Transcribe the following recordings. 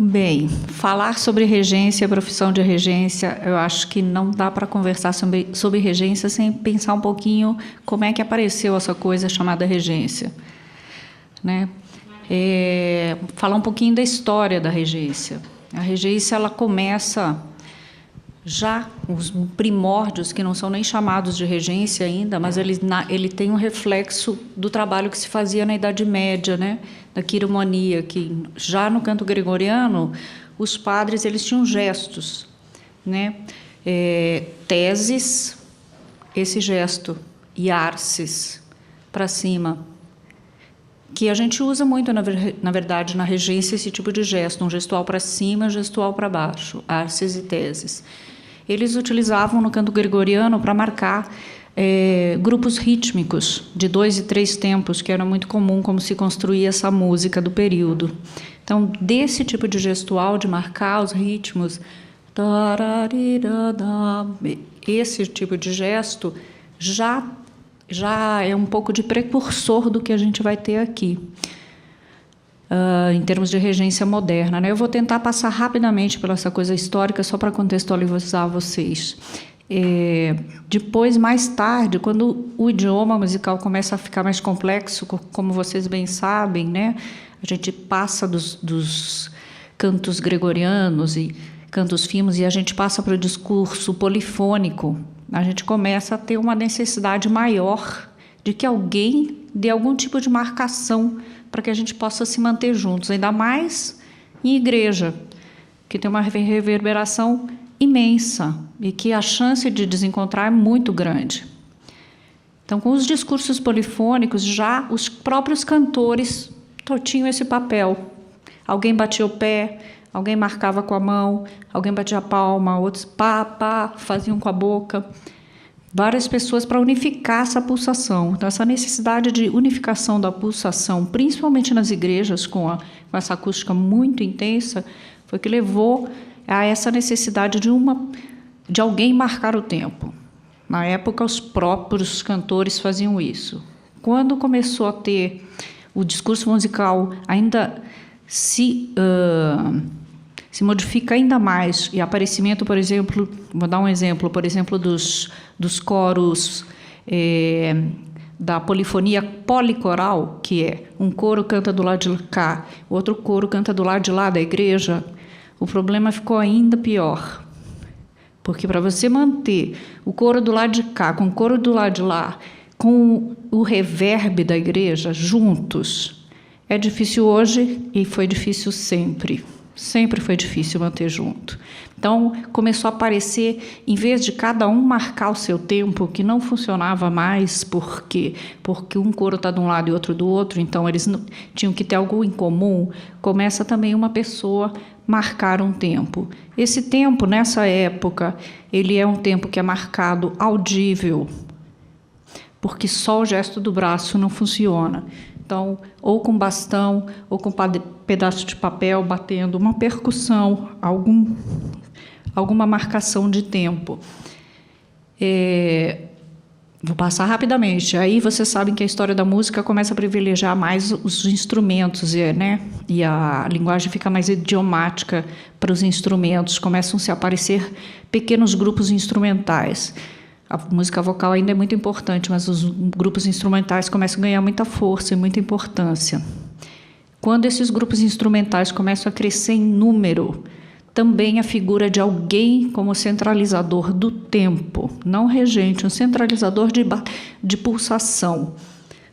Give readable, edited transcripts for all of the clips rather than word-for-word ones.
Bem, falar sobre regência, profissão de regência, eu acho que não dá para conversar sobre regência sem pensar um pouquinho como é que apareceu essa coisa chamada regência, né? Falar um pouquinho da história da regência. A regência, ela começa já os primórdios, que não são nem chamados de regência ainda, mas ele tem um reflexo do trabalho que se fazia na Idade Média, né? Da quiromonia, que já no canto gregoriano, os padres eles tinham gestos, né? Teses, esse gesto, e arces, para cima, que a gente usa muito, na verdade, na regência, esse tipo de gesto, um gestual para cima, gestual para baixo, arces e teses. Eles utilizavam no canto gregoriano para marcar grupos rítmicos de 2 e 3 tempos, que era muito comum como se construía essa música do período. Então, desse tipo de gestual, de marcar os ritmos, esse tipo de gesto já é um pouco de precursor do que a gente vai ter aqui. Em termos de regência moderna, né? Eu vou tentar passar rapidamente pela essa coisa histórica só para contextualizar vocês. Depois, mais tarde, quando o idioma musical começa a ficar mais complexo, como vocês bem sabem, né? A gente passa dos cantos gregorianos e cantos fimos e a gente passa para o discurso polifônico. A gente começa a ter uma necessidade maior de que alguém dê algum tipo de marcação para que a gente possa se manter juntos, ainda mais em igreja, que tem uma reverberação imensa e que a chance de desencontrar é muito grande. Então, com os discursos polifônicos, já os próprios cantores tinham esse papel. Alguém batia o pé, alguém marcava com a mão, alguém batia a palma, outros pá, faziam com a boca. Várias pessoas para unificar essa pulsação. Então, essa necessidade de unificação da pulsação, principalmente nas igrejas, com essa acústica muito intensa, foi que levou a essa necessidade de alguém marcar o tempo. Na época, os próprios cantores faziam isso. Quando começou a ter o discurso musical ainda se modifica ainda mais, e aparecimento, por exemplo, vou dar um exemplo, por exemplo, dos coros da polifonia policoral, que é um coro canta do lado de cá, o outro coro canta do lado de lá da igreja, o problema ficou ainda pior. Porque para você manter o coro do lado de cá com o coro do lado de lá, com o reverb da igreja juntos, é difícil hoje e foi difícil sempre. Sempre foi difícil manter junto. Então, começou a aparecer, em vez de cada um marcar o seu tempo, que não funcionava mais, porque um coro está de um lado e outro do outro, então eles tinham que ter algo em comum, começa também uma pessoa marcar um tempo. Esse tempo, nessa época, ele é um tempo que é marcado audível, porque só o gesto do braço não funciona. Então, ou com bastão, ou com pedaço de papel batendo, uma percussão, alguma marcação de tempo. Vou passar rapidamente. Aí vocês sabem que a história da música começa a privilegiar mais os instrumentos, né? E a linguagem fica mais idiomática para os instrumentos. Começam a se aparecer pequenos grupos instrumentais. A música vocal ainda é muito importante, mas os grupos instrumentais começam a ganhar muita força e muita importância. Quando esses grupos instrumentais começam a crescer em número, também a figura de alguém como centralizador do tempo, não regente, um centralizador de pulsação,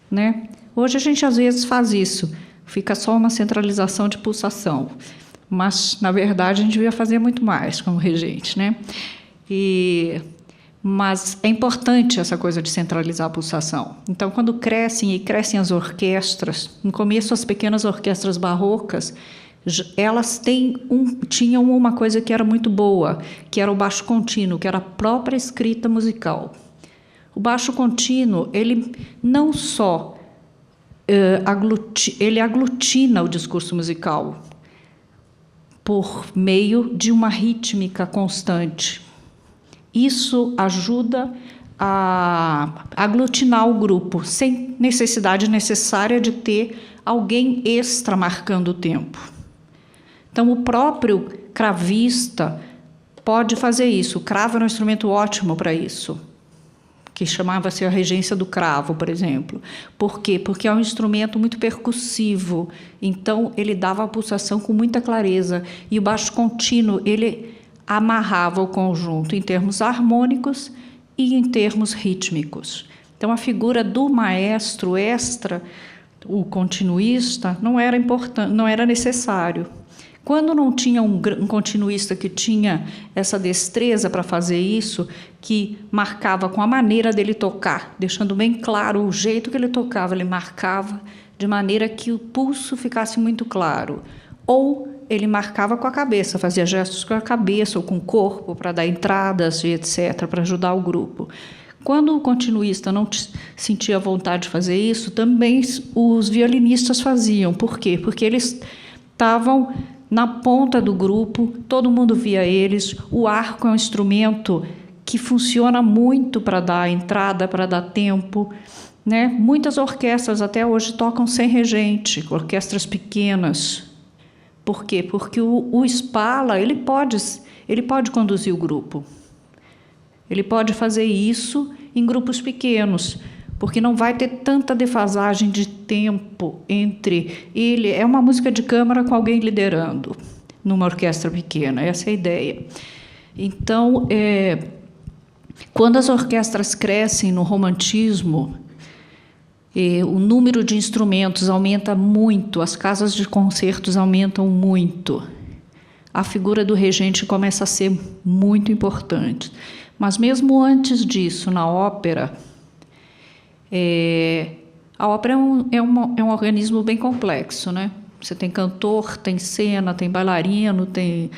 né? Hoje a gente às vezes faz isso, fica só uma centralização de pulsação, mas na verdade a gente devia fazer muito mais como regente, né? Mas é importante essa coisa de centralizar a pulsação. Então, quando crescem as orquestras, no começo as pequenas orquestras barrocas, elas tinham uma coisa que era muito boa, que era o baixo contínuo, que era a própria escrita musical. O baixo contínuo, ele não só ele aglutina o discurso musical por meio de uma rítmica constante. Isso ajuda a aglutinar o grupo, sem necessidade necessária de ter alguém extra marcando o tempo. Então, o próprio cravista pode fazer isso. O cravo era um instrumento ótimo para isso, que chamava-se a regência do cravo, por exemplo. Por quê? Porque é um instrumento muito percussivo, então ele dava a pulsação com muita clareza, e o baixo contínuo, ele amarrava o conjunto em termos harmônicos e em termos rítmicos. Então, a figura do maestro extra, o continuista, não era importante, não era necessário. Quando não tinha um continuista que tinha essa destreza para fazer isso, que marcava com a maneira dele tocar, deixando bem claro o jeito que ele tocava, ele marcava de maneira que o pulso ficasse muito claro. Ou ele marcava com a cabeça, fazia gestos com a cabeça ou com o corpo para dar entradas e etc., para ajudar o grupo. Quando o continuista não sentia vontade de fazer isso, também os violinistas faziam. Por quê? Porque eles estavam na ponta do grupo, todo mundo via eles. O arco é um instrumento que funciona muito para dar entrada, para dar tempo, né? Muitas orquestras até hoje tocam sem regente, orquestras pequenas. Por quê? Porque o Spala, ele pode conduzir o grupo. Ele pode fazer isso em grupos pequenos, porque não vai ter tanta defasagem de tempo entre ele. É uma música de câmara com alguém liderando numa orquestra pequena, essa é a ideia. Então, quando as orquestras crescem no romantismo, o número de instrumentos aumenta muito, as casas de concertos aumentam muito, a figura do regente começa a ser muito importante. Mas mesmo antes disso, na ópera, a ópera é um organismo bem complexo, né? Você tem cantor, tem cena, tem bailarino, tem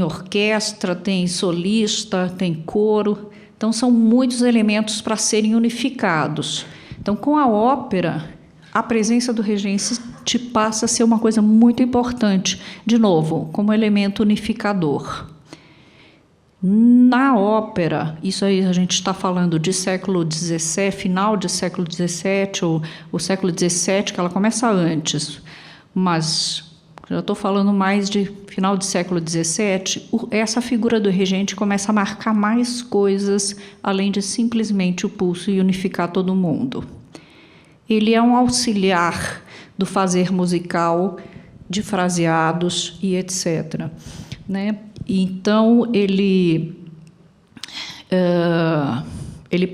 orquestra, tem solista, tem coro. Então, são muitos elementos para serem unificados. Então, com a ópera, a presença do regente passa a ser uma coisa muito importante, de novo, como elemento unificador. Na ópera, isso aí a gente está falando de século XVII, final de século XVII, ou o século XVII, que ela começa antes, mas já estou falando mais de final de século XVII, essa figura do regente começa a marcar mais coisas, além de simplesmente o pulso e unificar todo mundo. Ele é um auxiliar do fazer musical, de fraseados e etc., né? Então, ele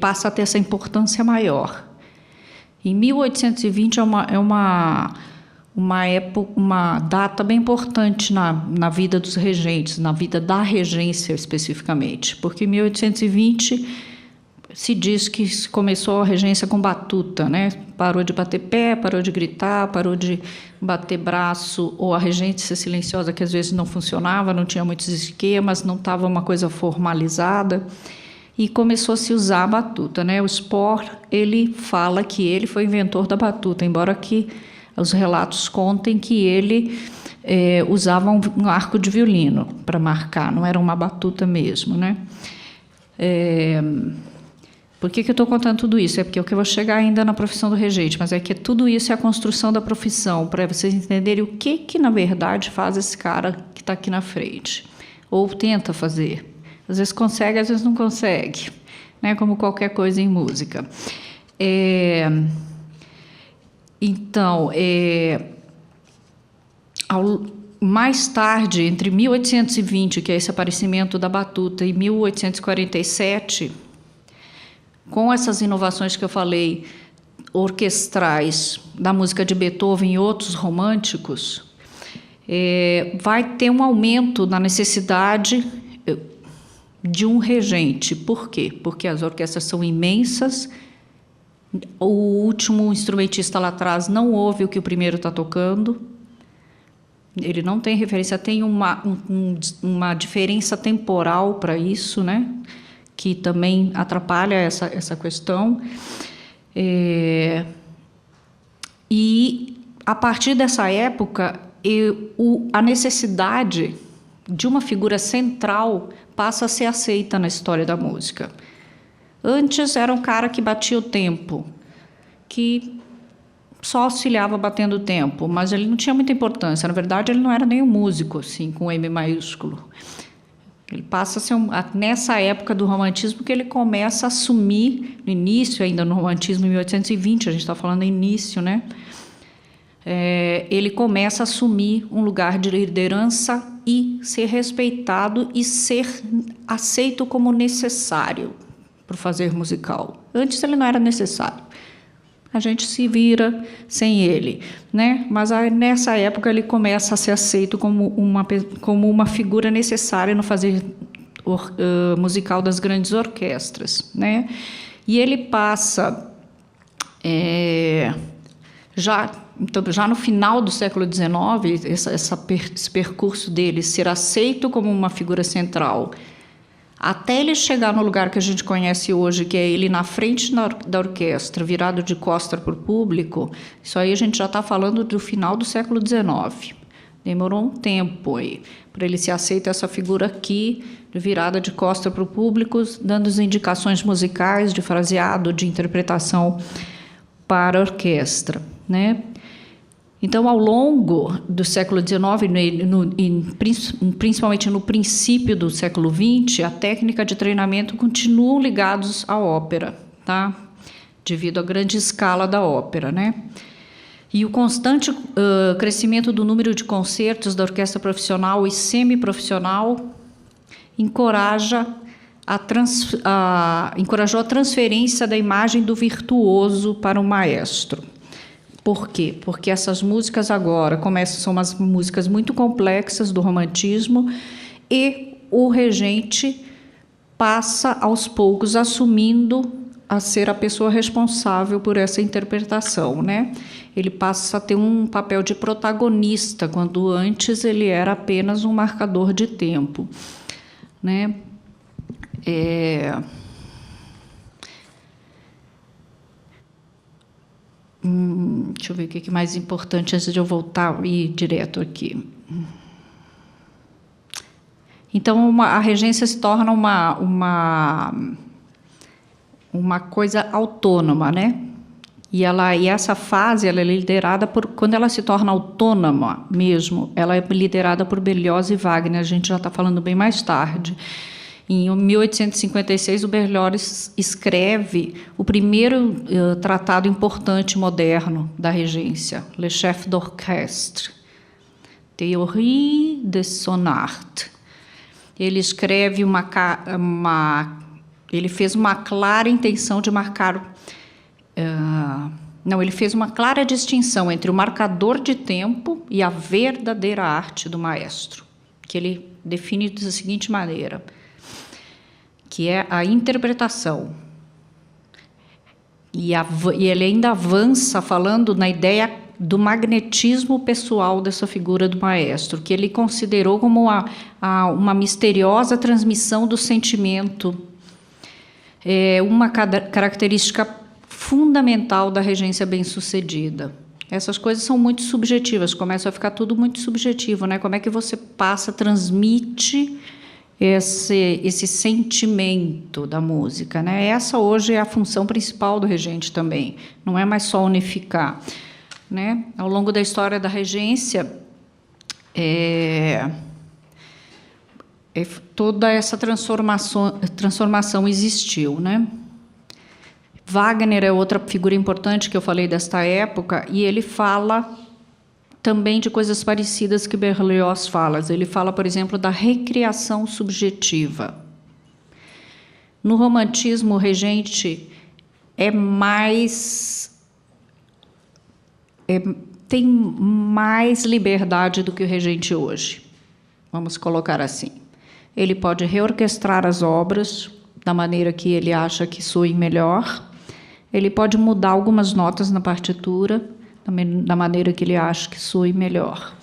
passa a ter essa importância maior. Em 1820 é uma data bem importante na vida dos regentes, na vida da regência especificamente, porque em 1820 se diz que começou a regência com batuta, né? Parou de bater pé, parou de gritar, parou de bater braço, ou a regência silenciosa, que às vezes não funcionava, não tinha muitos esquemas, não estava uma coisa formalizada, e começou a se usar a batuta, né? O Spohr, ele fala que ele foi inventor da batuta, embora que os relatos contem que ele usava um arco de violino para marcar, não era uma batuta mesmo, né? Por que eu estou contando tudo isso? É porque eu vou chegar ainda na profissão do regente, mas é que tudo isso é a construção da profissão, para vocês entenderem o que, na verdade, faz esse cara que está aqui na frente. Ou tenta fazer. Às vezes consegue, às vezes não consegue, né? Como qualquer coisa em música. Então, mais tarde, entre 1820, que é esse aparecimento da batuta, e 1847... com essas inovações que eu falei, orquestrais, da música de Beethoven e outros românticos, vai ter um aumento na necessidade de um regente. Por quê? Porque as orquestras são imensas, o último instrumentista lá atrás não ouve o que o primeiro está tocando, ele não tem referência, tem uma diferença temporal para isso, né? Que também atrapalha essa questão. E, a partir dessa época, a necessidade de uma figura central passa a ser aceita na história da música. Antes era um cara que batia o tempo, que só auxiliava batendo tempo, mas ele não tinha muita importância. Na verdade, ele não era nem um músico, assim, com M maiúsculo. Ele passa a ser nessa época do romantismo que ele começa a assumir, no início ainda no romantismo, em 1820, a gente está falando início, né? Ele começa a assumir um lugar de liderança e ser respeitado e ser aceito como necessário para o fazer musical. Antes ele não era necessário. A gente se vira sem ele, né? Mas nessa época ele começa a ser aceito como uma figura necessária no fazer musical das grandes orquestras, né? E ele passa já no final do século XIX, esse percurso dele ser aceito como uma figura central, até ele chegar no lugar que a gente conhece hoje, que é ele na frente da orquestra, virado de costas para o público. Isso aí a gente já está falando do final do século XIX. Demorou um tempo aí para ele ser aceito essa figura aqui, de virada de costas para o público, dando as indicações musicais, de fraseado, de interpretação para a orquestra, né? Então, ao longo do século XIX, principalmente no princípio do século XX, a técnica de treinamento continuam ligados à ópera, tá? Devido à grande escala da ópera, né? E o constante crescimento do número de concertos da orquestra profissional e semiprofissional encorajou a transferência da imagem do virtuoso para o maestro. Por quê? Porque essas músicas agora são umas músicas muito complexas do romantismo e o regente passa aos poucos assumindo a ser a pessoa responsável por essa interpretação, né? Ele passa a ter um papel de protagonista, quando antes ele era apenas um marcador de tempo, né? Deixa eu ver o que é mais importante antes de eu voltar e ir direto aqui. Então, a regência se torna uma coisa autônoma, né? E essa fase ela é liderada quando ela se torna autônoma mesmo, ela é liderada por Berlioz e Wagner, a gente já está falando bem mais tarde. Em 1856, o Berlioz escreve o primeiro tratado importante moderno da regência, Le Chef d'Orchestre, Théorie de son art. Ele escreve ele fez uma clara intenção de marcar... ele fez uma clara distinção entre o marcador de tempo e a verdadeira arte do maestro, que ele define da seguinte maneira, que é a interpretação. E ele ainda avança falando na ideia do magnetismo pessoal dessa figura do maestro, que ele considerou como uma misteriosa transmissão do sentimento, uma característica fundamental da regência bem-sucedida. Essas coisas são muito subjetivas, começa a ficar tudo muito subjetivo, né? Como é que você transmite esse sentimento da música, né? Essa hoje é a função principal do regente também, não é mais só unificar, né? Ao longo da história da regência, toda essa transformação existiu, né? Wagner é outra figura importante que eu falei desta época, e ele fala também de coisas parecidas que Berlioz fala. Ele fala, por exemplo, da recriação subjetiva. No romantismo, o regente tem mais liberdade do que o regente hoje. Vamos colocar assim. Ele pode reorquestrar as obras da maneira que ele acha que soe melhor. Ele pode mudar algumas notas na partitura da maneira que ele acha que soe melhor.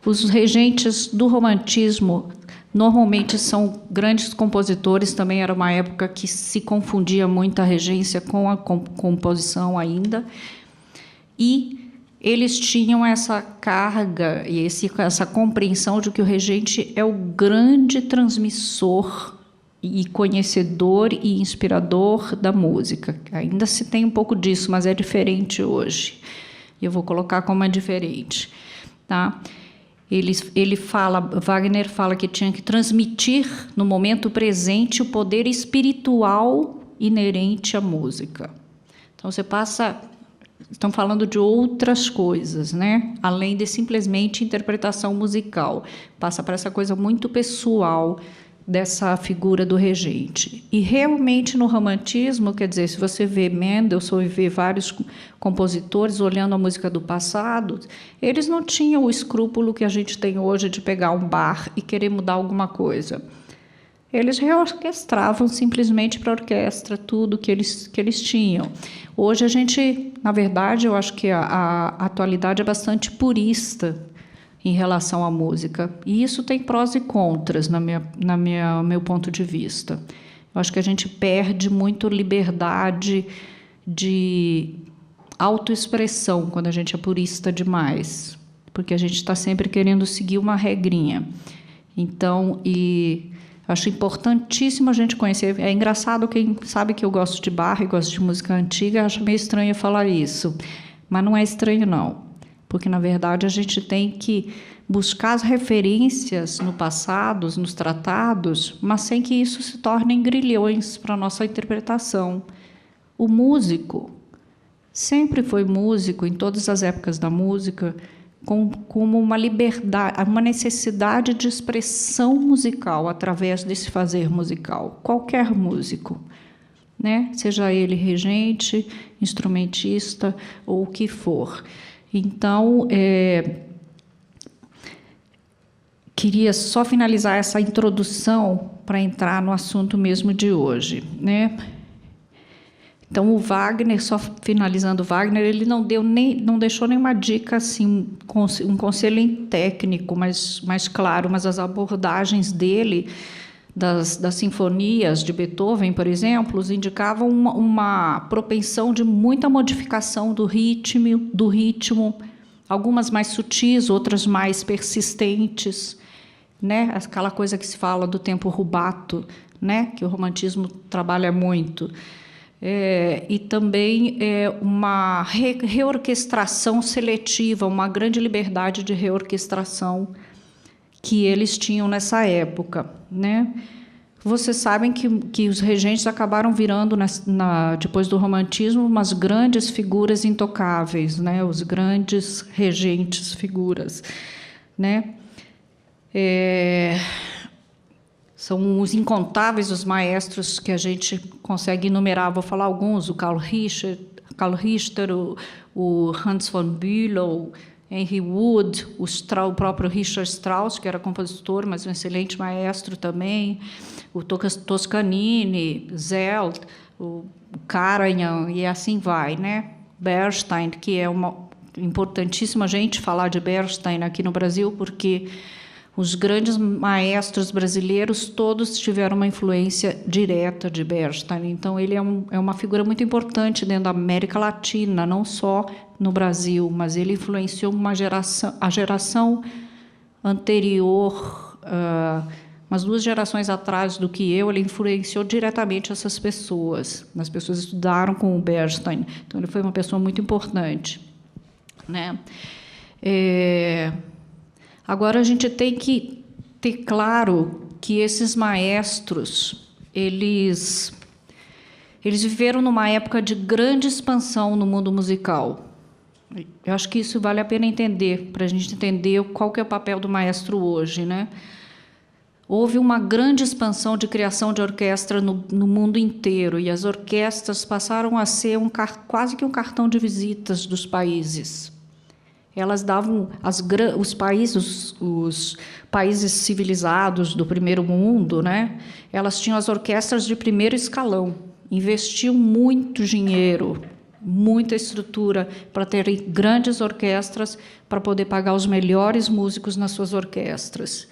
Os regentes do romantismo normalmente são grandes compositores, também era uma época que se confundia muito a regência com a composição ainda, e eles tinham essa carga e essa compreensão de que o regente é o grande transmissor e conhecedor e inspirador da música. Ainda se tem um pouco disso, mas é diferente hoje. e eu vou colocar como é diferente, tá? Wagner fala que tinha que transmitir no momento presente o poder espiritual inerente à música. Então estão falando de outras coisas, né? Além de simplesmente interpretação musical, passa para essa coisa muito pessoal dessa figura do regente. E realmente no romantismo, quer dizer, se você vê Mendelssohn e vê vários compositores olhando a música do passado, eles não tinham o escrúpulo que a gente tem hoje de pegar um bar e querer mudar alguma coisa. Eles reorquestravam simplesmente para a orquestra tudo que eles tinham. Hoje a gente, na verdade, eu acho que a atualidade é bastante purista em relação à música. E isso tem prós e contras, meu ponto de vista. Eu acho que a gente perde muito liberdade de autoexpressão quando a gente é purista demais, porque a gente está sempre querendo seguir uma regrinha. Então, acho importantíssimo a gente conhecer. É engraçado, quem sabe que eu gosto de Bach e gosto de música antiga, acha meio estranho falar isso. Mas não é estranho, não. Porque, na verdade, a gente tem que buscar as referências no passado, nos tratados, mas sem que isso se torne grilhões para a nossa interpretação. O músico sempre foi músico, em todas as épocas da música, como uma liberdade, uma necessidade de expressão musical através desse fazer musical. Qualquer músico, né? Seja ele regente, instrumentista ou o que for. Então, queria só finalizar essa introdução para entrar no assunto mesmo de hoje, né? Então, o Wagner, só finalizando o Wagner, ele não deixou nenhuma dica, assim, um conselho técnico, mais claro, mas as abordagens dele, das sinfonias de Beethoven, por exemplo, indicavam uma propensão de muita modificação do ritmo, algumas mais sutis, outras mais persistentes, né? Aquela coisa que se fala do tempo rubato, né? Que o romantismo trabalha muito. E também uma reorquestração seletiva, uma grande liberdade de reorquestração que eles tinham nessa época, né? Vocês sabem que os regentes acabaram virando, depois do romantismo, umas grandes figuras intocáveis, né? Os grandes regentes figuras, né? São os incontáveis os maestros que a gente consegue enumerar. Vou falar alguns: o Carl Richter, o Hans von Bülow, Henry Wood, o próprio Richard Strauss, que era compositor, mas um excelente maestro também, o Toscanini, Zelt, o Karajan, e assim vai, né? Bernstein, que é importantíssimo a gente falar de Bernstein aqui no Brasil, porque os grandes maestros brasileiros todos tiveram uma influência direta de Bernstein. Então, ele é uma figura muito importante dentro da América Latina, não só no Brasil, mas ele influenciou a geração anterior, umas 2 gerações atrás do que ele influenciou diretamente essas pessoas. As pessoas estudaram com o Bernstein. Então, ele foi uma pessoa muito importante, né? Agora, a gente tem que ter claro que esses maestros, eles viveram numa época de grande expansão no mundo musical. Eu acho que isso vale a pena entender, para a gente entender qual que é o papel do maestro hoje, né? Houve uma grande expansão de criação de orquestra no mundo inteiro, e as orquestras passaram a ser quase que um cartão de visitas dos países. Elas davam os países civilizados do primeiro mundo, né? Elas tinham as orquestras de primeiro escalão, investiam muito dinheiro, muita estrutura para terem grandes orquestras, para poder pagar os melhores músicos nas suas orquestras.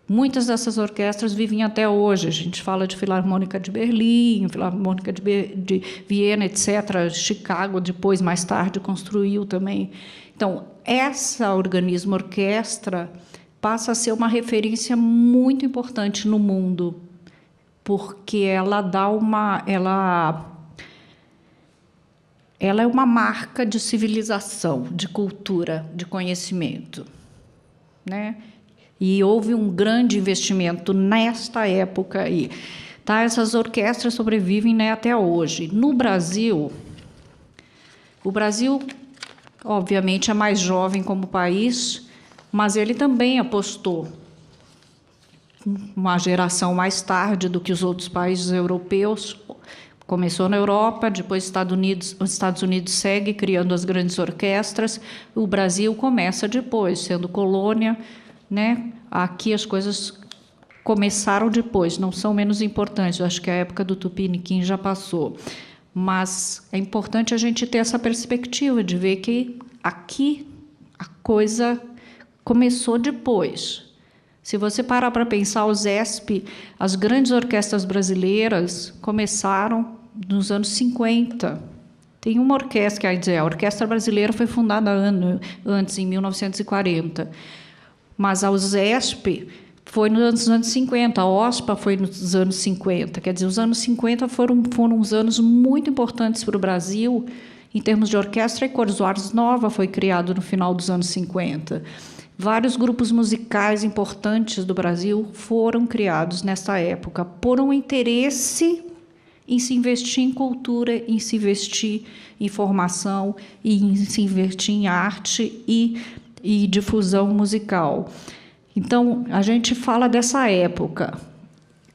Muitas dessas orquestras vivem até hoje. A gente fala de Filarmônica de Berlim, Filarmônica de Viena, etc. Chicago, depois, mais tarde, construiu também. Então, essa organismo orquestra passa a ser uma referência muito importante no mundo, porque ela ela é uma marca de civilização, de cultura, de conhecimento, né? E houve um grande investimento nesta época aí. Tá? Essas orquestras sobrevivem, né, até hoje. No Brasil, o Brasil, obviamente, é mais jovem como país, mas ele também apostou uma geração mais tarde do que os outros países europeus. Começou na Europa, depois os Estados Unidos segue criando as grandes orquestras, o Brasil começa depois, sendo colônia, né? Aqui as coisas começaram depois, não são menos importantes. Eu acho que a época do Tupiniquim já passou. Mas é importante a gente ter essa perspectiva de ver que aqui a coisa começou depois. Se você parar para pensar, o ZESP, as grandes orquestras brasileiras começaram nos anos 50. Tem uma orquestra, quer dizer, a Orquestra Brasileira foi fundada antes, em 1940. Mas a ZESP foi nos anos 50, a OSPA foi nos anos 50. Quer dizer, os anos 50 foram uns anos muito importantes para o Brasil, em termos de orquestra, e Cor Soares Nova foi criado no final dos anos 50. Vários grupos musicais importantes do Brasil foram criados nessa época por um interesse em se investir em cultura, em se investir em formação, e em se investir em arte e difusão musical. Então, a gente fala dessa época.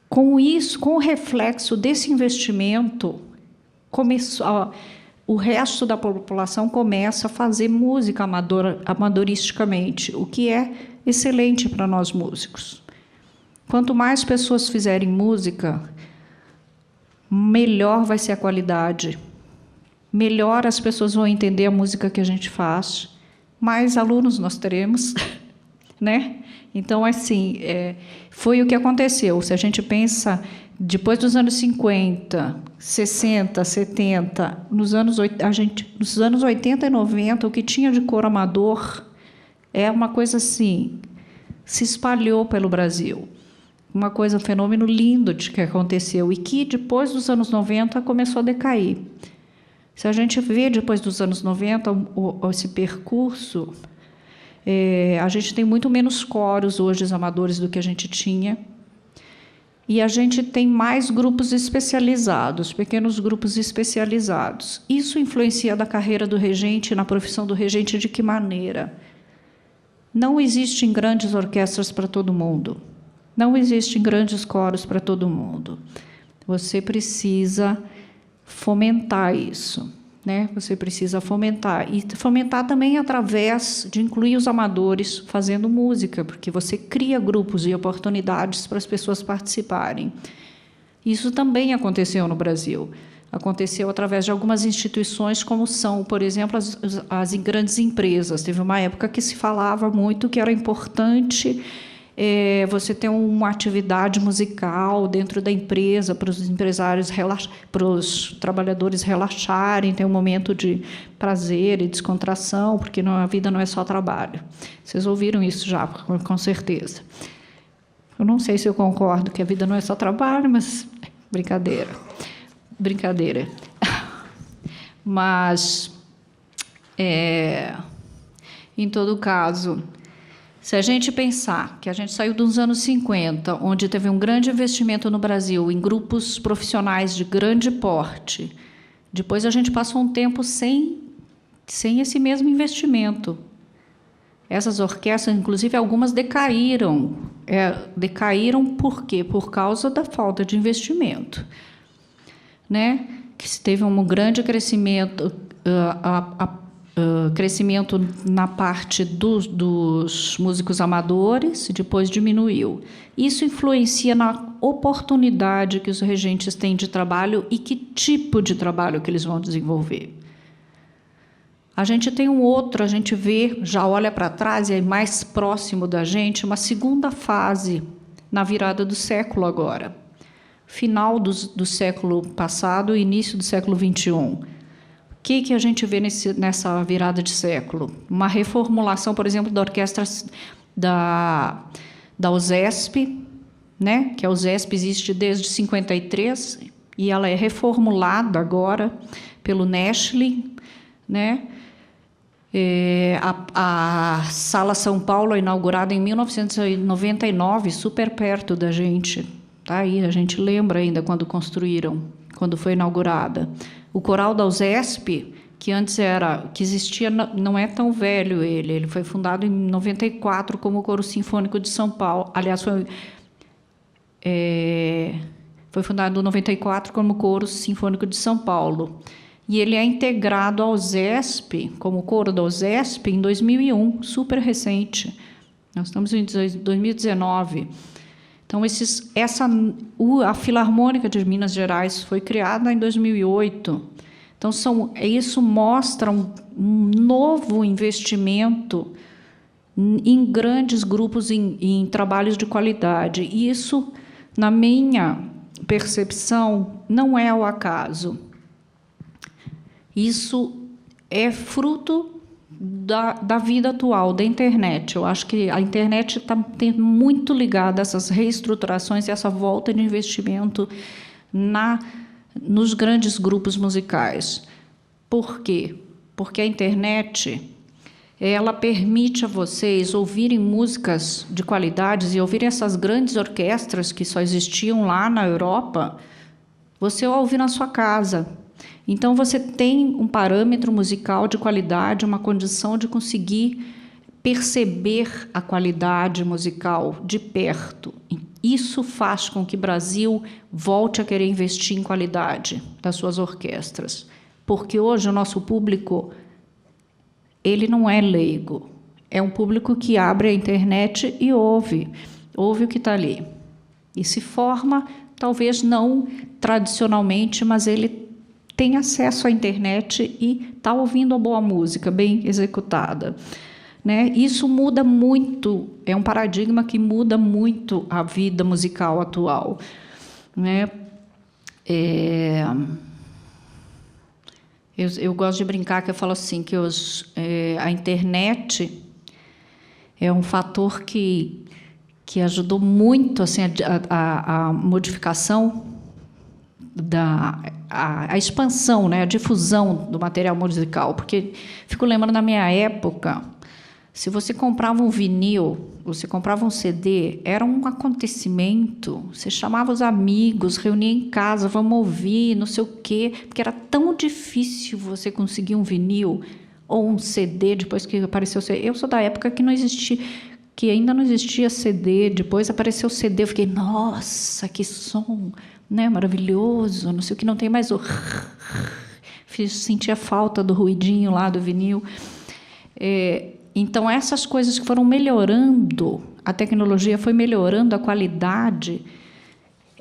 Com isso, com o reflexo desse investimento, o resto da população começa a fazer música amadoristicamente, o que é excelente para nós músicos. Quanto mais pessoas fizerem música, melhor vai ser a qualidade, melhor as pessoas vão entender a música que a gente faz, mais alunos nós teremos, né? Então, assim, foi o que aconteceu. Se a gente pensa, depois dos anos 50, 60, 70, nos anos 80 e 90, o que tinha de coro amador é uma coisa assim, se espalhou pelo Brasil. Uma coisa, um fenômeno lindo de que aconteceu e que, depois dos anos 90, começou a decair. Se a gente vê, depois dos anos 90, esse percurso, a gente tem muito menos coros hoje amadores do que a gente tinha. E a gente tem mais grupos especializados, pequenos grupos especializados. Isso influencia na carreira do regente, na profissão do regente, de que maneira? Não existem grandes orquestras para todo mundo. Não existem grandes coros para todo mundo. Você precisa fomentar isso, né? Você precisa fomentar. E fomentar também através de incluir os amadores fazendo música, porque você cria grupos e oportunidades para as pessoas participarem. Isso também aconteceu no Brasil. Aconteceu através de algumas instituições, como são, por exemplo, as grandes empresas. Teve uma época que se falava muito que era importante você ter uma atividade musical dentro da empresa, para os empresários, para os trabalhadores relaxarem, ter um momento de prazer e descontração, porque a vida não é só trabalho. Vocês ouviram isso já, com certeza. Eu não sei se eu concordo que a vida não é só trabalho, mas brincadeira. Brincadeira. Mas, em todo caso, se a gente pensar que a gente saiu dos anos 50, onde teve um grande investimento no Brasil em grupos profissionais de grande porte, depois a gente passou um tempo sem esse mesmo investimento. Essas orquestras, inclusive, algumas decaíram. Decaíram por quê? Por causa da falta de investimento, né? Que se teve um grande crescimento, crescimento na parte dos músicos amadores, depois diminuiu. Isso influencia na oportunidade que os regentes têm de trabalho e que tipo de trabalho que eles vão desenvolver. A gente tem a gente vê, já olha para trás e é mais próximo da gente, uma segunda fase na virada do século agora. Final do século passado e início do século XXI. O que a gente vê nessa virada de século? Uma reformulação, por exemplo, da orquestra da USESP, né? Que a USESP existe desde 53 e ela é reformulada agora pelo Neschling, né? A Sala São Paulo é inaugurada em 1999, super perto da gente. Tá aí, a gente lembra ainda quando construíram, quando foi inaugurada. O Coral da USESP, que antes que existia, não é tão velho ele foi fundado em 94 como Coro Sinfônico de São Paulo. Aliás, foi fundado em 94 como Coro Sinfônico de São Paulo. E ele é integrado ao USESP, como coro da USESP, em 2001, super recente. Nós estamos em 2019. Então, a Filarmônica de Minas Gerais foi criada em 2008. Então, isso mostra um novo investimento em grandes grupos, em trabalhos de qualidade. E isso, na minha percepção, não é ao acaso. Isso é fruto da vida atual, da internet. Eu acho que a internet está muito ligada a essas reestruturações e essa volta de investimento nos grandes grupos musicais. Por quê? Porque a internet ela permite a vocês ouvirem músicas de qualidades e ouvirem essas grandes orquestras que só existiam lá na Europa, você ouve na sua casa. Então, você tem um parâmetro musical de qualidade, uma condição de conseguir perceber a qualidade musical de perto. Isso faz com que o Brasil volte a querer investir em qualidade das suas orquestras. Porque hoje o nosso público, ele não é leigo. É um público que abre a internet e ouve o que está ali. E se forma, talvez não tradicionalmente, mas ele tem acesso à internet e está ouvindo a boa música, bem executada. Né? Isso muda muito, é um paradigma que muda muito a vida musical atual. Né? Eu gosto de brincar que eu falo assim, que a internet é um fator que ajudou muito assim, a modificação a expansão, né, a difusão do material musical, porque fico lembrando na minha época, se você comprava um vinil, você comprava um CD, era um acontecimento, você chamava os amigos, reunia em casa, vamos ouvir, não sei o quê, porque era tão difícil você conseguir um vinil ou um CD depois que apareceu o CD. Eu sou da época que ainda não existia CD, depois apareceu o CD, eu fiquei, nossa, que som, né, maravilhoso, não sei o que, não tem mais o sentia falta do ruidinho lá do vinil. Então, essas coisas que foram melhorando, a tecnologia foi melhorando a qualidade,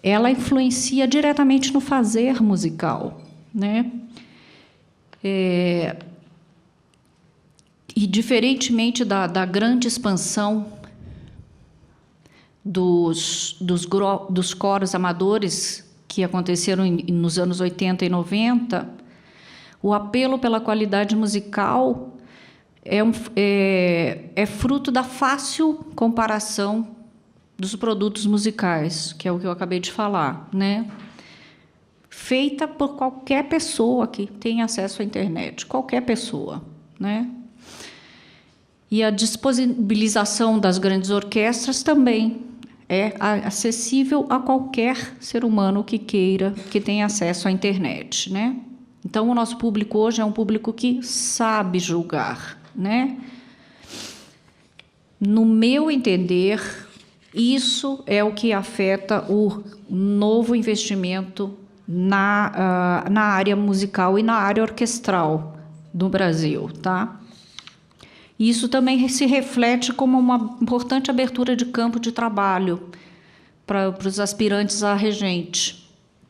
ela influencia diretamente no fazer musical, né? E, diferentemente da grande expansão dos coros amadores que aconteceram nos anos 80 e 90, o apelo pela qualidade musical é fruto da fácil comparação dos produtos musicais, que é o que eu acabei de falar, né? Feita por qualquer pessoa que tem acesso à internet, qualquer pessoa, né? E a disponibilização das grandes orquestras também é acessível a qualquer ser humano que queira, que tenha acesso à internet, né? Então, o nosso público hoje é um público que sabe julgar, né? No meu entender, isso é o que afeta o novo investimento na área musical e na área orquestral do Brasil, tá? Isso também se reflete como uma importante abertura de campo de trabalho para os aspirantes a regente,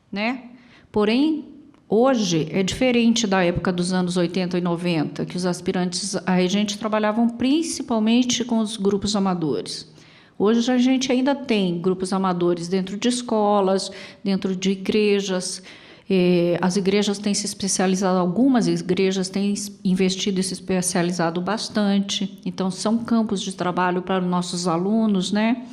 né? Porém, hoje é diferente da época dos anos 80 e 90, que os aspirantes a regente trabalhavam principalmente com os grupos amadores. Hoje a gente ainda tem grupos amadores dentro de escolas, dentro de igrejas. As igrejas têm se especializado, algumas igrejas têm investido e se especializado bastante. Então, são campos de trabalho para nossos alunos, né?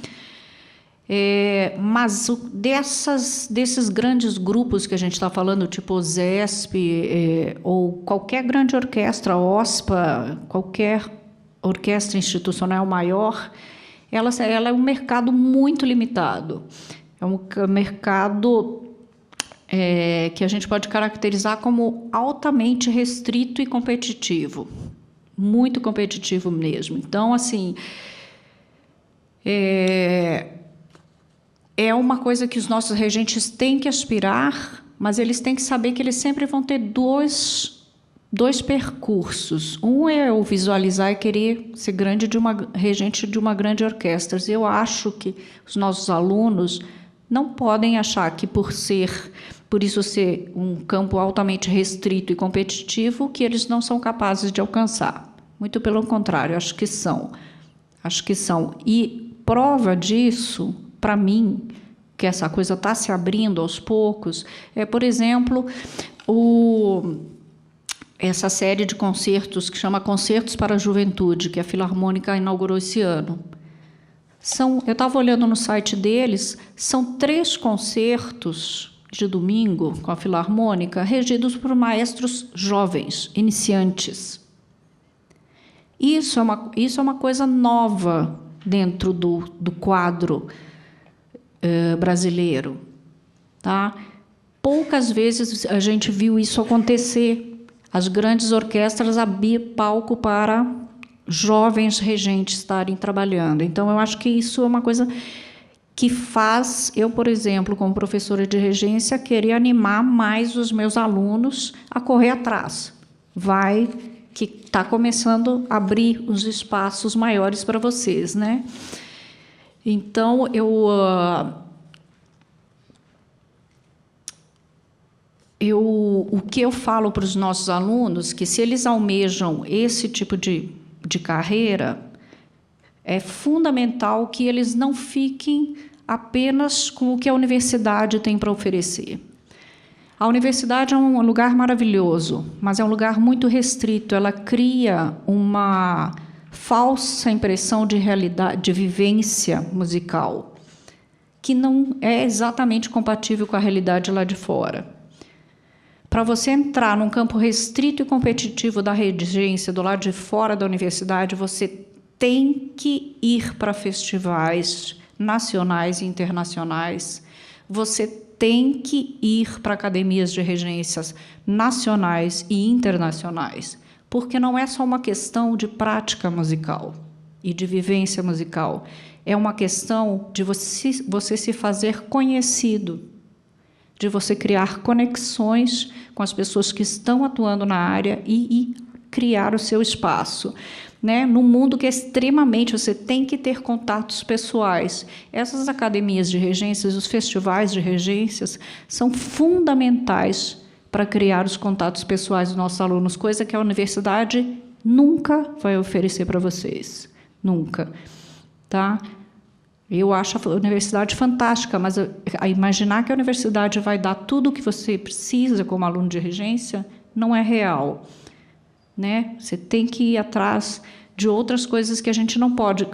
Mas desses grandes grupos que a gente está falando, tipo o ZESP, ou qualquer grande orquestra, OSPA, qualquer orquestra institucional maior, ela é um mercado muito limitado. É um mercado que a gente pode caracterizar como altamente restrito e competitivo. Muito competitivo mesmo. Então, assim, é uma coisa que os nossos regentes têm que aspirar, mas eles têm que saber que eles sempre vão ter dois percursos. Um é o visualizar e querer ser regente de uma grande orquestra. Eu acho que os nossos alunos não podem achar que por isso ser um campo altamente restrito e competitivo, que eles não são capazes de alcançar. Muito pelo contrário, acho que são. E prova disso, para mim, que essa coisa está se abrindo aos poucos, por exemplo, essa série de concertos que chama Concertos para a Juventude, que a Filarmônica inaugurou esse ano. Eu estava olhando no site deles, são 3 concertos de domingo com a Filarmônica, regidos por maestros jovens, iniciantes. Isso é uma coisa nova dentro do quadro brasileiro. Tá? Poucas vezes a gente viu isso acontecer. As grandes orquestras abriam palco para jovens regentes estarem trabalhando. Então, eu acho que isso é uma coisa que faz eu, por exemplo, como professora de regência, querer animar mais os meus alunos a correr atrás. Que está começando a abrir os espaços maiores para vocês, né? Então, o que eu falo para os nossos alunos, que se eles almejam esse tipo de carreira, é fundamental que eles não fiquem apenas com o que a universidade tem para oferecer. A universidade é um lugar maravilhoso, mas é um lugar muito restrito. Ela cria uma falsa impressão de realidade, de vivência musical, que não é exatamente compatível com a realidade lá de fora. Para você entrar num campo restrito e competitivo da regência do lado de fora da universidade, você tem que ir para festivais nacionais e internacionais, você tem que ir para academias de regências nacionais e internacionais, porque não é só uma questão de prática musical e de vivência musical, é uma questão de você se fazer conhecido, de você criar conexões com as pessoas que estão atuando na área e criar o seu espaço. Né? Num mundo que é extremamente... Você tem que ter contatos pessoais. Essas academias de regências, os festivais de regências, são fundamentais para criar os contatos pessoais dos nossos alunos, coisa que a universidade nunca vai oferecer para vocês. Nunca. Tá? Eu acho a universidade fantástica, mas a imaginar que a universidade vai dar tudo o que você precisa como aluno de regência não é real. Né? Você tem que ir atrás de outras coisas que a gente não pode.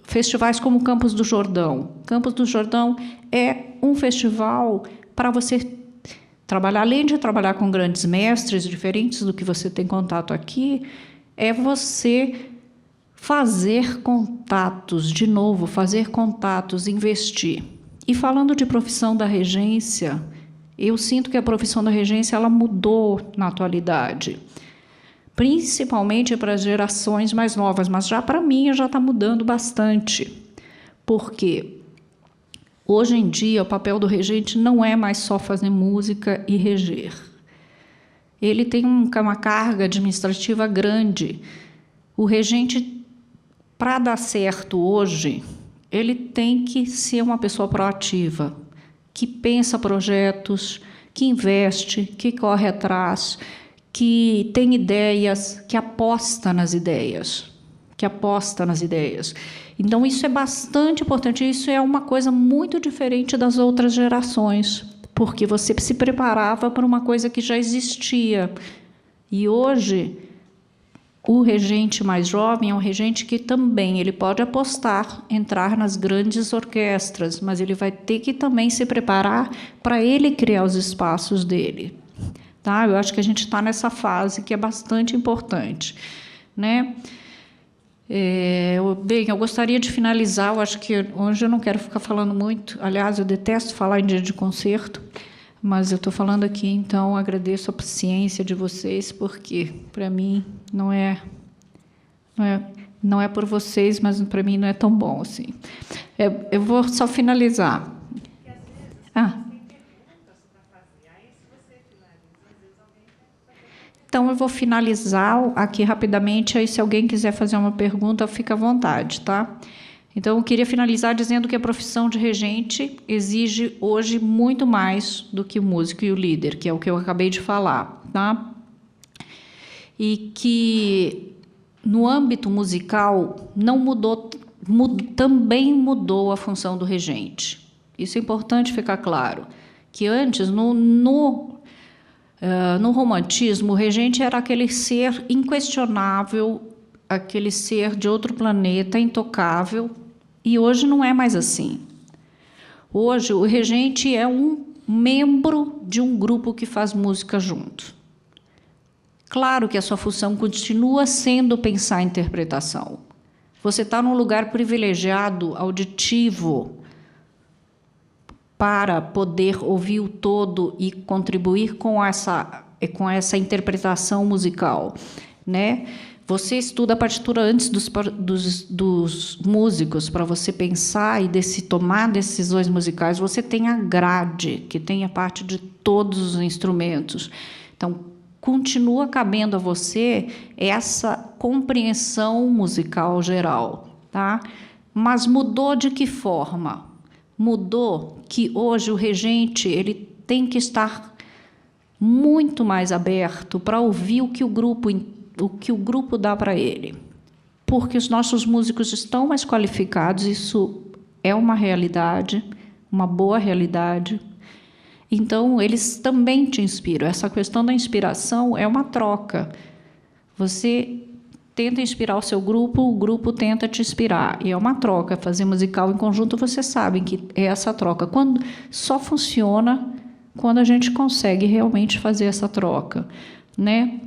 Festivais como o Campos do Jordão. Campos do Jordão é um festival para você trabalhar, além de trabalhar com grandes mestres, diferentes do que você tem contato aqui, é você fazer contatos, de novo, fazer contatos, investir. E falando de profissão da regência, eu sinto que a profissão da regência ela mudou na atualidade, principalmente para as gerações mais novas, mas já para mim já está mudando bastante. Por quê? Hoje em dia, o papel do regente não é mais só fazer música e reger. Ele tem uma carga administrativa grande. O regente, para dar certo hoje, ele tem que ser uma pessoa proativa, que pensa projetos, que investe, que corre atrás, que tem ideias, que aposta nas ideias. Então, isso é bastante importante. Isso é uma coisa muito diferente das outras gerações, porque você se preparava para uma coisa que já existia. E hoje, O regente mais jovem é um regente que também ele pode apostar, entrar nas grandes orquestras, mas ele vai ter que também se preparar para ele criar os espaços dele. Tá? Eu acho que a gente está nessa fase que é bastante importante, né? Bem, eu gostaria de finalizar, eu acho que hoje eu não quero ficar falando muito, aliás, eu detesto falar em dia de concerto, mas eu estou falando aqui, então agradeço a paciência de vocês, porque para mim não é por vocês, mas para mim não é tão bom assim. Eu vou só finalizar. Então, eu vou finalizar aqui rapidamente, aí se alguém quiser fazer uma pergunta, fica à vontade, tá? Então, eu queria finalizar dizendo que a profissão de regente exige hoje muito mais do que o músico e o líder, que é o que eu acabei de falar, tá? E que no âmbito musical não mudou, também mudou a função do regente. Isso é importante ficar claro, que antes, no romantismo, o regente era aquele ser inquestionável, aquele ser de outro planeta, intocável, e hoje não é mais assim. Hoje, o regente é um membro de um grupo que faz música junto. Claro que a sua função continua sendo pensar a interpretação. Você está num lugar privilegiado, auditivo, para poder ouvir o todo e contribuir com essa interpretação musical, né? Você estuda a partitura antes dos músicos, para você pensar e tomar decisões musicais. Você tem a grade, que tem a parte de todos os instrumentos. Então, continua cabendo a você essa compreensão musical geral, tá? Mas mudou de que forma? Mudou que hoje o regente ele tem que estar muito mais aberto para ouvir o que o grupo dá para ele, porque os nossos músicos estão mais qualificados, isso é uma realidade, uma boa realidade. Então, eles também te inspiram. Essa questão da inspiração é uma troca. Você tenta inspirar o seu grupo, o grupo tenta te inspirar. E é uma troca. Fazer musical em conjunto, vocês sabem que é essa troca. Só funciona quando a gente consegue realmente fazer essa troca, né?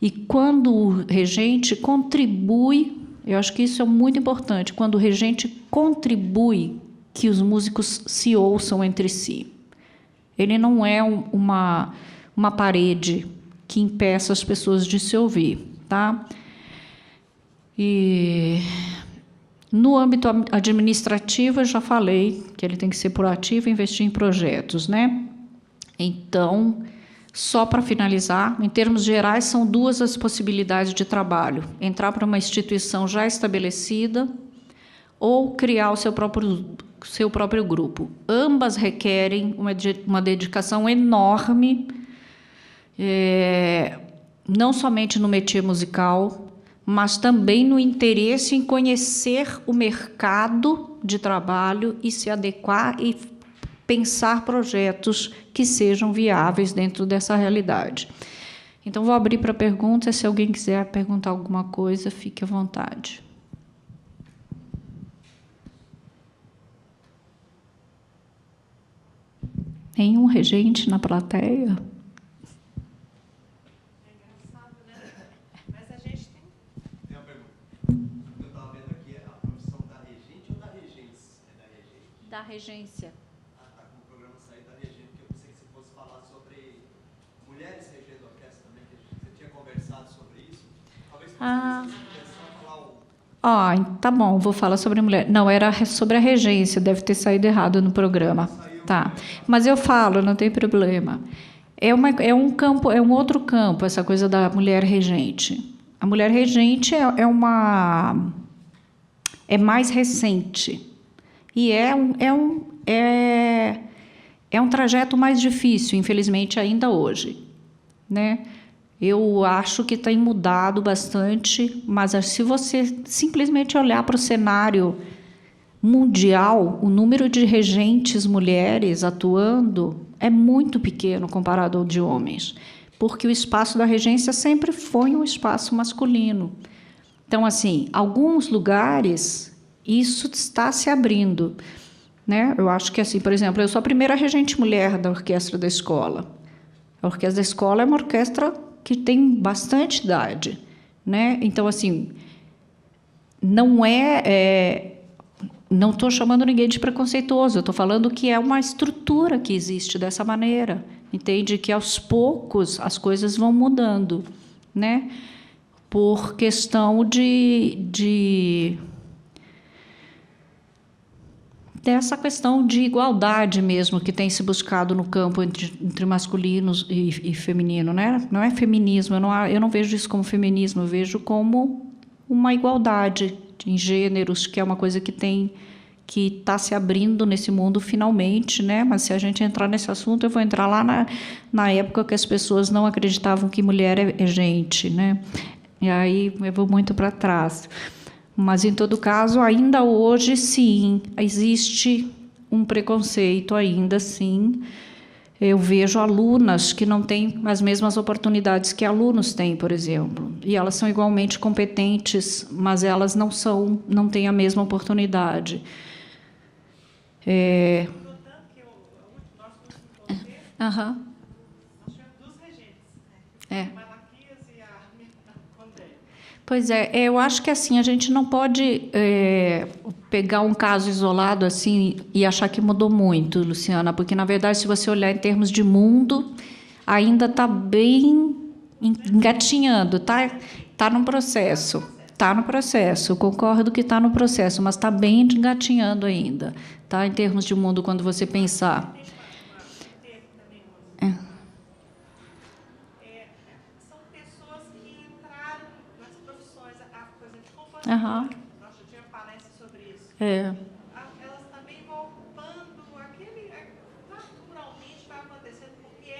E quando o regente contribui, eu acho que isso é muito importante, quando o regente contribui que os músicos se ouçam entre si. Ele não é uma parede que impeça as pessoas de se ouvir, tá? E no âmbito administrativo, eu já falei que ele tem que ser proativo e investir em projetos, né? Então, só para finalizar, em termos gerais, são duas as possibilidades de trabalho: entrar para uma instituição já estabelecida ou criar o seu próprio grupo. Ambas requerem uma dedicação enorme, não somente no métier musical, mas também no interesse em conhecer o mercado de trabalho e se adequar e pensar projetos que sejam viáveis dentro dessa realidade. Então, vou abrir para perguntas. Se alguém quiser perguntar alguma coisa, fique à vontade. Nenhum regente na plateia? Da regência. Ah, tá, com o programa sair da regência, porque eu pensei que você fosse falar sobre mulheres regendo a orquestra também, que você tinha conversado sobre isso. Talvez você falar tá bom, vou falar sobre mulher. Não, era sobre a regência, deve ter saído errado no programa. Tá, mas eu falo, não tem problema. É um outro campo, essa coisa da mulher regente. A mulher regente é mais recente. E é um trajeto mais difícil, infelizmente, ainda hoje, né? Eu acho que tem mudado bastante, mas se você simplesmente olhar para o cenário mundial, o número de regentes mulheres atuando é muito pequeno comparado ao de homens. porque o espaço da regência sempre foi um espaço masculino. Então, assim, alguns lugares isso está se abrindo, né? Eu acho que, assim, por exemplo, eu sou a primeira regente mulher da orquestra da escola. A orquestra da escola é uma orquestra que tem bastante idade, né? Então, assim, não estou chamando ninguém de preconceituoso, eu estou falando que é uma estrutura que existe dessa maneira, entende? Que aos poucos as coisas vão mudando, né? Por questão dessa questão de igualdade mesmo que tem se buscado no campo entre masculinos e feminino, né? Não é feminismo, eu não vejo isso como feminismo, eu vejo como uma igualdade em gêneros, que é uma coisa que está se abrindo nesse mundo finalmente, né? Mas se a gente entrar nesse assunto, eu vou entrar lá na época que as pessoas não acreditavam que mulher é gente, né? E aí eu vou muito para trás. Mas, em todo caso, ainda hoje, sim, existe um preconceito, ainda sim. Eu vejo alunas que não têm as mesmas oportunidades que alunos têm, por exemplo. E elas são igualmente competentes, mas elas não têm a mesma oportunidade. Aham. Nós tivemos duas regentes, É. a Malaquias e a André. Pois é, eu acho que assim a gente não pode pegar um caso isolado assim e achar que mudou muito, Luciana, porque na verdade se você olhar em termos de mundo ainda está bem engatinhando, tá no processo, eu concordo que está no processo, mas está bem engatinhando ainda, tá? Em termos de mundo quando você pensar. São pessoas que entraram nas profissões, por exemplo, companhia. Aham. Nós já tivemos palestra sobre isso. Elas também vão ocupando aquele. Naturalmente vai acontecendo porque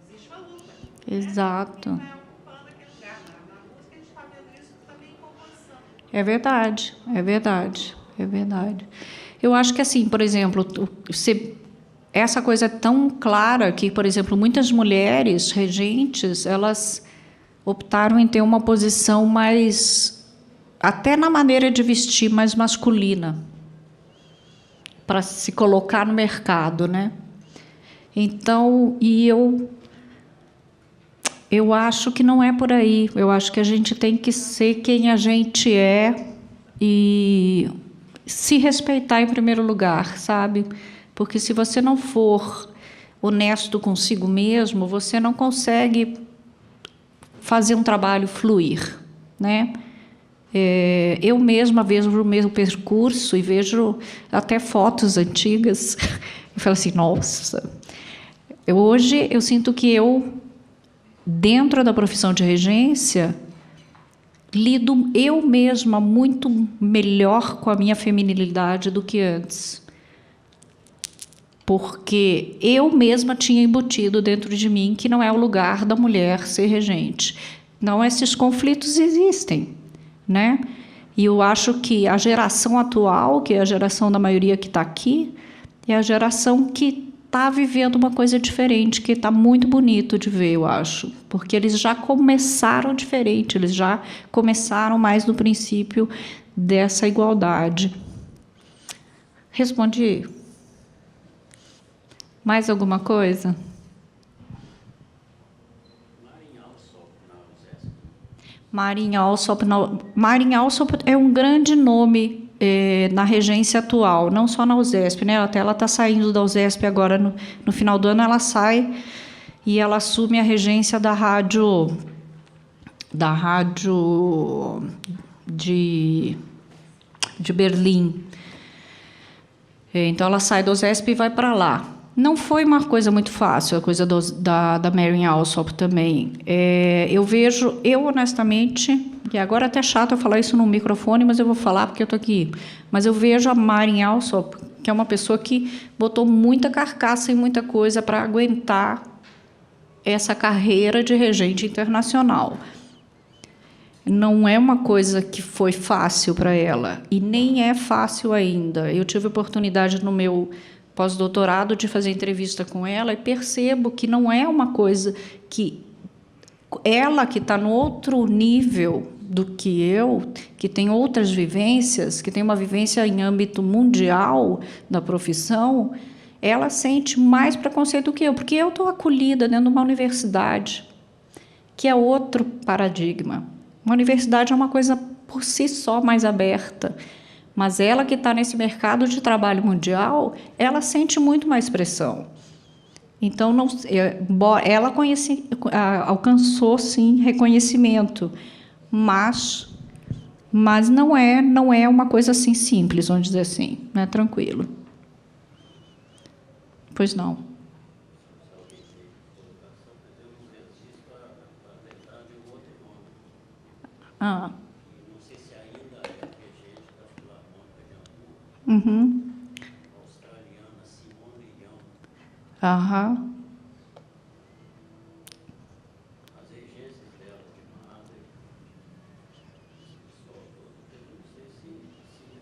existe uma luta. Exato. Né? Vai ocupando aquele lugar. Na música a gente está vendo isso também em composição. É verdade, é verdade, é verdade. Eu acho que, assim, por exemplo, essa coisa é tão clara que, por exemplo, muitas mulheres regentes, elas optaram em ter uma posição mais, até na maneira de vestir, mais masculina, para se colocar no mercado, né? Então, eu acho que não é por aí. Eu acho que a gente tem que ser quem a gente é e se respeitar em primeiro lugar, sabe? Porque se você não for honesto consigo mesmo, você não consegue fazer um trabalho fluir, né? Eu mesma vejo o meu percurso e vejo até fotos antigas e falo assim, nossa, hoje eu sinto que dentro da profissão de regência, lido eu mesma muito melhor com a minha feminilidade do que antes. Porque eu mesma tinha embutido dentro de mim que não é o lugar da mulher ser regente. Então, esses conflitos existem, né? E eu acho que a geração atual, que é a geração da maioria que está aqui, é a geração que está vivendo uma coisa diferente, que está muito bonito de ver, eu acho, porque eles já começaram diferente, eles já começaram mais no princípio dessa igualdade. Respondi? Mais alguma coisa? Marin Alsop é um grande nome na regência atual, não só na USESP, né? Até ela está saindo da USESP agora, no final do ano ela sai e ela assume a regência da rádio de Berlim. Então ela sai da USESP e vai para lá. Não foi uma coisa muito fácil, a coisa da Marin Alsop também. Eu honestamente, e agora é até chato eu falar isso no microfone, mas eu vou falar porque eu estou aqui, mas eu vejo a Marin Alsop, que é uma pessoa que botou muita carcaça e muita coisa para aguentar essa carreira de regente internacional. Não é uma coisa que foi fácil para ela, e nem é fácil ainda. Eu tive a oportunidade no meu pós-doutorado de fazer entrevista com ela e percebo que não é uma coisa que ela que está no outro nível do que eu, que tem outras vivências, que tem uma vivência em âmbito mundial da profissão, ela sente mais preconceito do que eu, porque eu estou acolhida dentro de uma universidade, que é outro paradigma. Uma universidade é uma coisa por si só mais aberta, mas ela que está nesse mercado de trabalho mundial, ela sente muito mais pressão. Então, não, ela alcançou, sim, reconhecimento, mas não é uma coisa assim simples, vamos dizer assim, não é tranquilo. Pois não. Ah. Não sei se ainda é regente da Filarmônica de Hamburgo, Uhum. australiana Simone Young. Aham. As regências dela de Madrid, não sei se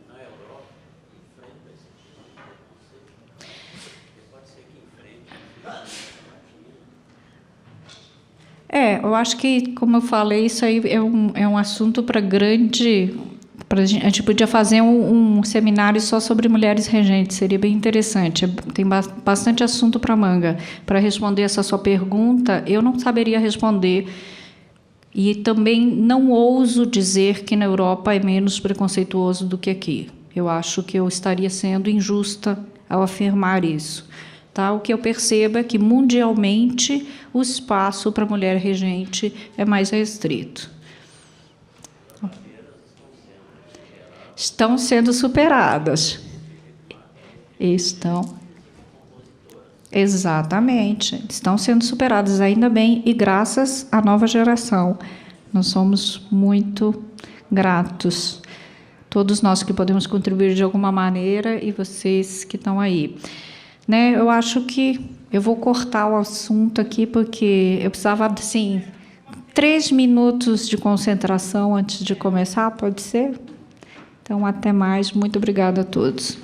na Europa enfrenta esse tipo de preconceito. Porque pode ser que enfrente na América Latina. Eu acho que, como eu falei, isso aí é um assunto para grande... A gente podia fazer um seminário só sobre mulheres regentes, seria bem interessante. Tem bastante assunto para manga. Para responder essa sua pergunta, eu não saberia responder. E também não ouso dizer que na Europa é menos preconceituoso do que aqui. Eu acho que eu estaria sendo injusta ao afirmar isso. Tá? O que eu percebo é que, mundialmente, o espaço para a mulher regente é mais restrito. Estão sendo superadas. Estão. Exatamente. Estão sendo superadas, ainda bem, e graças à nova geração. Nós somos muito gratos. Todos nós que podemos contribuir de alguma maneira e vocês que estão aí. Né, eu acho que eu vou cortar o assunto aqui, porque eu precisava, assim, 3 minutos de concentração antes de começar, pode ser? Então, até mais. Muito obrigada a todos.